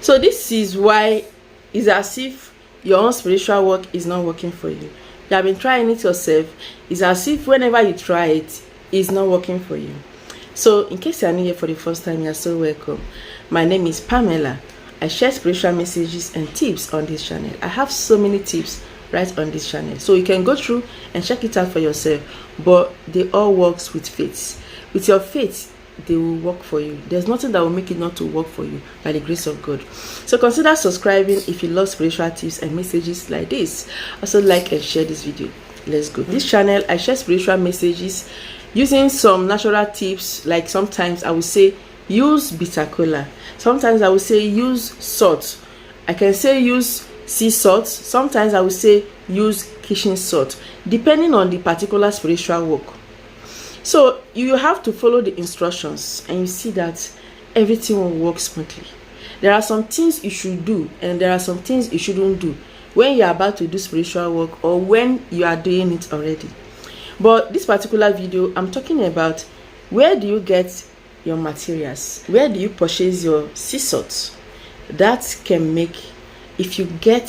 So this is why it's as if your own spiritual work is not working for you. You have been trying it yourself. It's as if whenever you try it, it's not working for you. So in case you are new here for the first time, you are so welcome. My name is Pamela. I share spiritual messages and tips on this channel. I have so many tips right on this channel, so you can go through and check it out for yourself. But they all works with faith. With your faith, they will work for you. There's nothing that will make it not to work for you by the grace of God. So consider subscribing if you love spiritual tips and messages like this. Also like and share this video. Let's go. This channel, I share spiritual messages using some natural tips. Like sometimes I will say use bitter cola, sometimes I will say use salt, I can say use sea salt, sometimes I will say use kitchen salt, depending on the particular spiritual work. So you have to follow the instructions and you see that everything will work smoothly. There are some things you should do and there are some things you shouldn't do when you are about to do spiritual work or when you are doing it already. But this particular video, I'm talking about where do you get your materials, where do you purchase your sea salt. That can make, if you get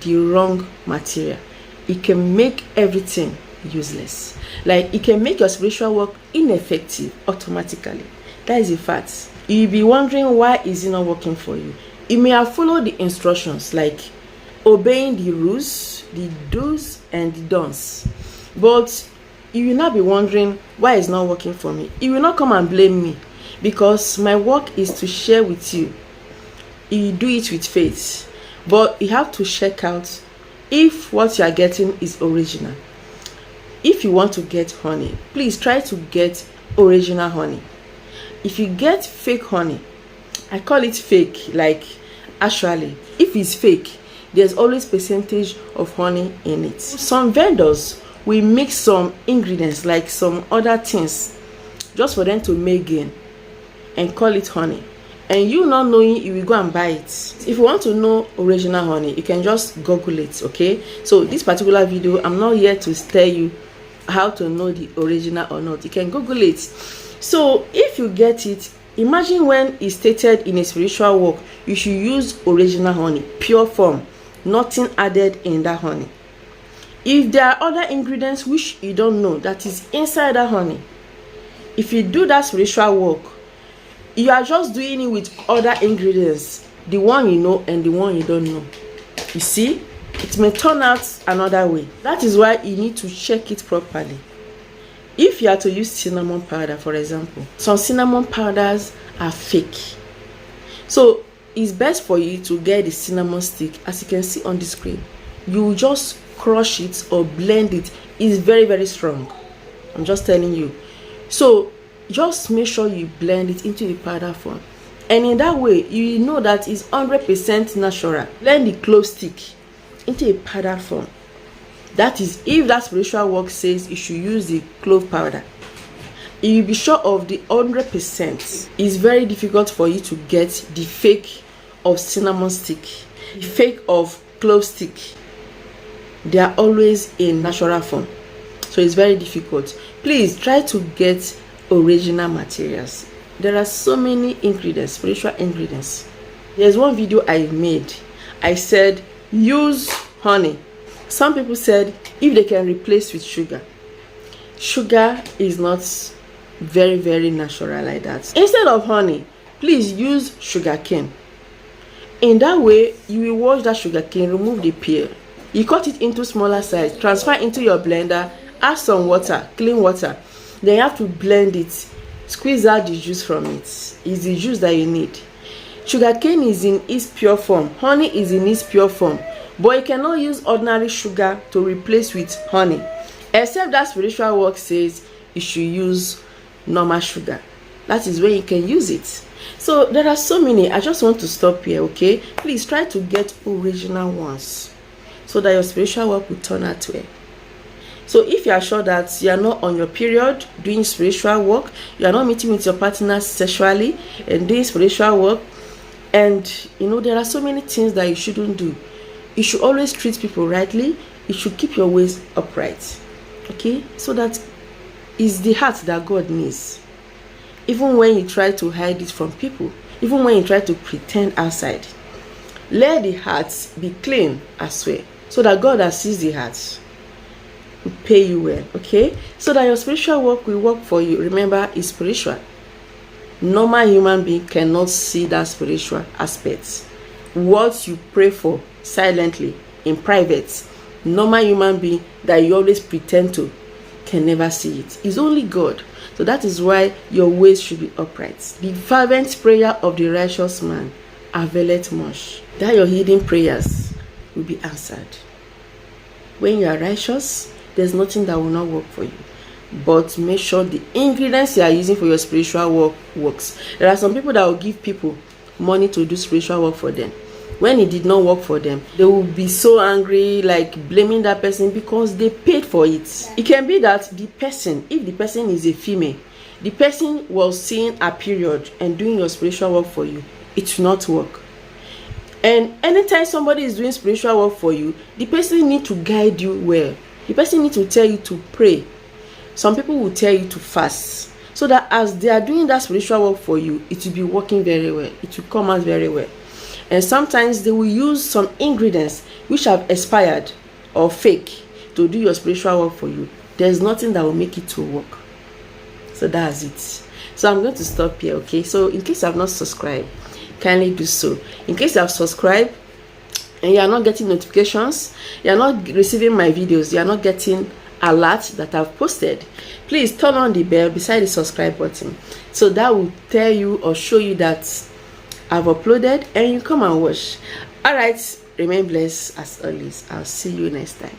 the wrong material, it can make everything useless. Like it can make your spiritual work ineffective automatically. That is a fact. You'll be wondering why is it not working for you. You may have followed the instructions, like obeying the rules, the do's and the don'ts, but you will not be wondering why it's not working for me. You will not come and blame me, because my work is to share with you. You do it with faith, but you have to check out if what you are getting is original. If you want to get honey, please try to get original honey. If you get fake honey, I call it fake, like actually if it's fake, there's always percentage of honey in it. Some vendors will mix some ingredients like some other things just for them to make gain and call it honey, and you not knowing, you will go and buy it. If you want to know original honey, you can just Google it. Okay, so this particular video, I'm not here to tell you how to know the original or not. You can Google it. So if you get it, imagine when it's stated in a spiritual work you should use original honey, pure form, nothing added in that honey. If there are other ingredients which you don't know that is inside that honey, if you do that spiritual work, you are just doing it with other ingredients, the one you know and the one you don't know. You see, it may turn out another way. That is why you need to check it properly. If you are to use cinnamon powder, for example, some cinnamon powders are fake. So it's best for you to get the cinnamon stick, as you can see on the screen. You just crush it or blend it. It's very, very strong. I'm just telling you. So just make sure you blend it into the powder form, and in that way you know that it's 100% natural. Blend the clove stick into a powder form. That is, if that spiritual work says you should use the clove powder, you will be sure of the 100%. It's very difficult for you to get the fake of cinnamon stick, the fake of clove stick. They are always in natural form, so it's very difficult. Please try to get original materials. There are so many ingredients, spiritual ingredients. There's one video I made. I said use honey. Some people said if they can replace with sugar. Sugar is not very, very natural like that. Instead of honey, please use sugar cane. In that way, you will wash that sugar cane, remove the peel. You cut it into smaller size, transfer into your blender, add some water, clean water. Then you have to blend it, squeeze out the juice from it. It's the juice that you need. Sugar cane is in its pure form, honey is in its pure form, but you cannot use ordinary sugar to replace with honey, except that spiritual work says you should use normal sugar. That is where you can use it. So there are so many. I just want to stop here. Okay, please try to get original ones so that your spiritual work will turn out well. So if you are sure that you are not on your period doing spiritual work, you are not meeting with your partner sexually and doing spiritual work, and you know there are so many things that you shouldn't do, you should always treat people rightly. You should keep your ways upright. Okay, so that is the heart that God needs. Even when you try to hide it from people, even when you try to pretend outside, Let the heart be clean as well, so that God that sees the heart will pay you well. Okay, so that your spiritual work will work for you. Remember, it's spiritual. Normal human being cannot see that spiritual aspect. What you pray for silently in private, normal human being that you always pretend to can never see it. It's only God. So that is why your ways should be upright. The fervent prayer of the righteous man availeth much. That your hidden prayers will be answered. When you are righteous, there's nothing that will not work for you. But make sure the ingredients you are using for your spiritual work works. There are some people that will give people money to do spiritual work for them. When it did not work for them, they will be so angry, like blaming that person because they paid for it. It can be that the person, if the person is a female, the person was seeing a period and doing your spiritual work for you, it will not work. And anytime somebody is doing spiritual work for you, the person need to guide you well. The person need to tell you to pray. Some people will tell you to fast, so that as they are doing that spiritual work for you, it will be working very well. It will come out very well. And sometimes they will use some ingredients which have expired or fake to do your spiritual work for you. There's nothing that will make it to work. So that's it. So I'm going to stop here, okay? So in case you have not subscribed, kindly do so. In case you have subscribed and you are not getting notifications, you are not receiving my videos, you are not getting alerts that I've posted, please turn on the bell beside the subscribe button, so that will tell you or show you that I've uploaded and you come and watch. All right, remain blessed as always. I'll see you next time.